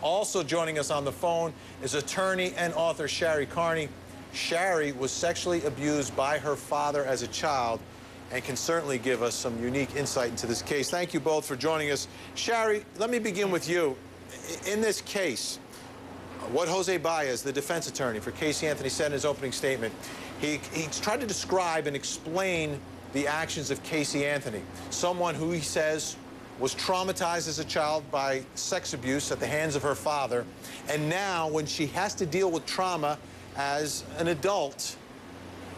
Also joining us on the phone is attorney and author Shari Karney. Shari was sexually abused by her father as a child and can certainly give us some unique insight into this case. Thank you both for joining us. Shari, let me begin with you. In this case, what Jose Baez, the defense attorney for Casey Anthony, said in his opening statement, he tried to describe and explain the actions of Casey Anthony, someone who he says was traumatized as a child by sex abuse at the hands of her father, and now when she has to deal with trauma as an adult,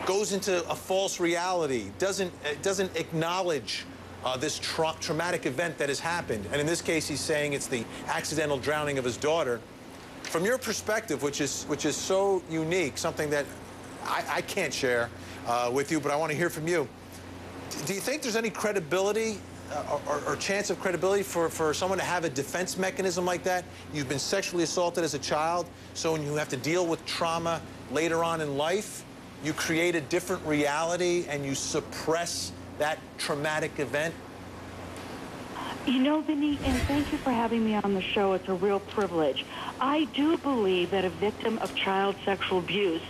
goes into a false reality, doesn't acknowledge this traumatic event that has happened. And in this case, he's saying it's the accidental drowning of his daughter. From your perspective, which is so unique, something that I can't share with you, but I want to hear from you. Do you think there's any credibility or chance of credibility for someone to have a defense mechanism like that? You've been sexually assaulted as a child, so when you have to deal with trauma later on in life, you create a different reality and you suppress that traumatic event? You know, Vinny, and thank you for having me on the show. It's a real privilege. I do believe that a victim of child sexual abuse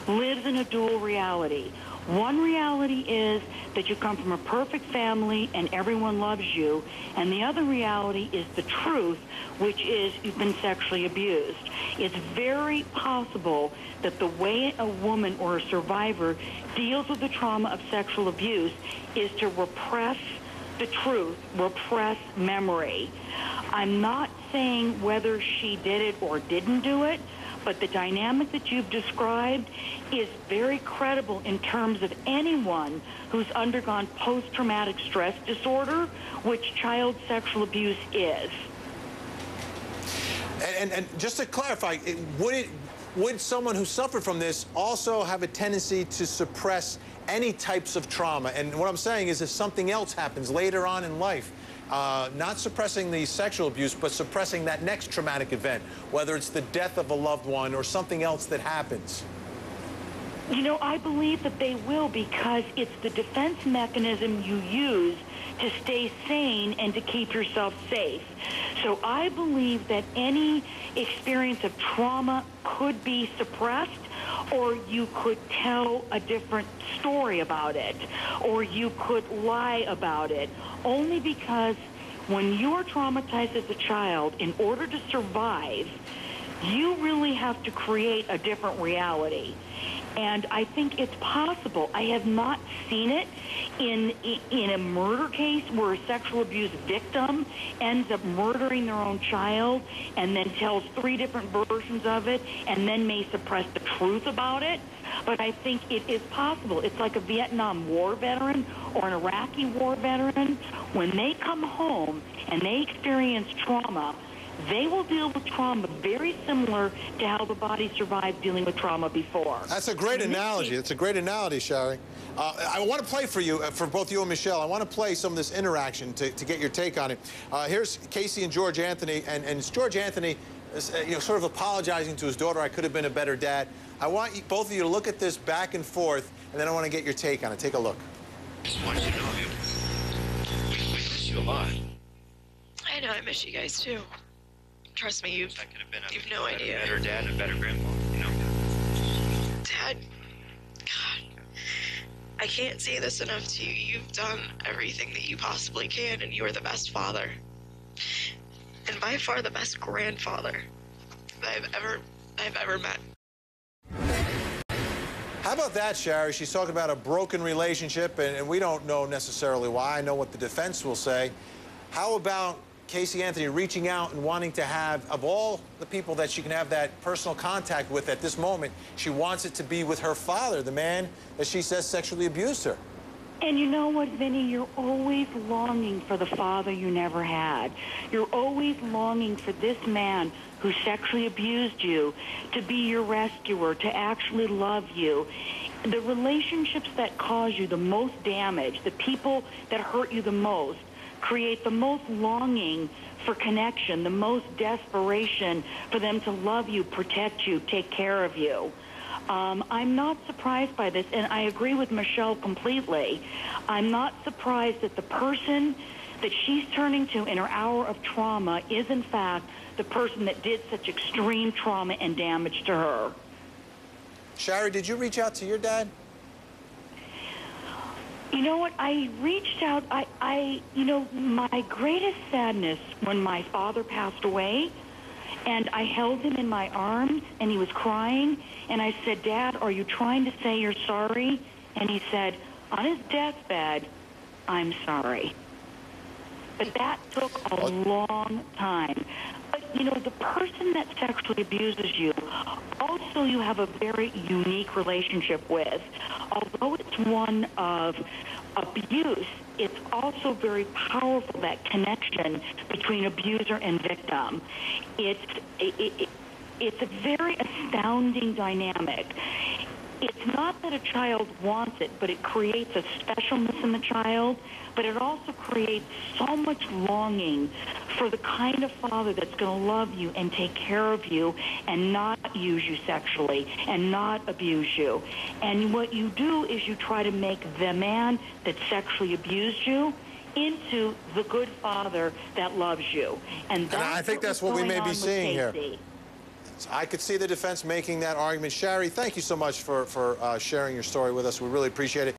lives in a dual reality. One reality is that you come from a perfect family and everyone loves you, and the other reality is the truth, which is you've been sexually abused. It's very possible that the way a woman or a survivor deals with the trauma of sexual abuse is to repress the truth, repress memory. I'm not saying whether she did it or didn't do it, but the dynamic that you've described is very credible in terms of anyone who's undergone post-traumatic stress disorder, which child sexual abuse is. And just to clarify, would someone who suffered from this also have a tendency to suppress any types of trauma? And what I'm saying is if something else happens later on in life, not suppressing the sexual abuse, but suppressing that next traumatic event, whether it's the death of a loved one or something else that happens. You know, I believe that they will, because it's the defense mechanism you use to stay sane and to keep yourself safe. So I believe that any experience of trauma could be suppressed, or you could tell a different story about it, or you could lie about it, only because when you're traumatized as a child, in order to survive, you really have to create a different reality. And I think it's possible. I have not seen it in a murder case where a sexual abuse victim ends up murdering their own child and then tells 3 different versions of it and then may suppress the truth about it. But I think it is possible. It's like a Vietnam War veteran or an Iraqi war veteran. When they come home and they experience trauma, they will deal with trauma very similar to how the body survived dealing with trauma before. That's a great analogy. That's a great analogy, Shari. I want to play for you, for both you and Michelle. I want to play some of this interaction to get your take on it. Here's Casey and George Anthony, and it's George Anthony, sort of apologizing to his daughter. I could have been a better dad. I want both of you to look at this back and forth, and then I want to get your take on it. Take a look. Just want you to know we miss you a lot. I know, I miss you guys too. Trust me, you've no idea. A better dad and a better grandpa, you know? Dad, God, I can't say this enough to you. You've done everything that you possibly can, and you are the best father. And by far the best grandfather that I've ever met. How about that, Shari? She's talking about a broken relationship, and we don't know necessarily why. I know what the defense will say. How about Casey Anthony reaching out and wanting to have, of all the people that she can have that personal contact with at this moment, she wants it to be with her father, the man that she says sexually abused her? And you know what, Vinny? You're always longing for the father you never had. You're always longing for this man who sexually abused you to be your rescuer, to actually love you. The relationships that cause you the most damage, the people that hurt you the most, create the most longing for connection, the most desperation for them to love you, protect you, take care of you. I'm not surprised by this, and I agree with Michelle completely. I'm not surprised that the person that she's turning to in her hour of trauma is, in fact, the person that did such extreme trauma and damage to her. Shari, did you reach out to your dad? You know what? I reached out. You know, my greatest sadness when my father passed away, and I held him in my arms, and he was crying, and I said, Dad, are you trying to say you're sorry? And he said, on his deathbed, I'm sorry. But that took a long time. But, you know, the person that sexually abuses you, also you have a very unique relationship with. Although it's one of abuse, it's also very powerful, that connection between abuser and victim. It's a very astounding dynamic. It's not that a child wants it, but it creates a specialness in the child, but it also creates so much longing for the kind of father that's going to love you and take care of you and not use you sexually and not abuse you. And what you do is you try to make the man that sexually abused you into the good father that loves you. And I think that's what we may be seeing here. Casey. I could see the defense making that argument. Shari, thank you so much for sharing your story with us. We really appreciate it.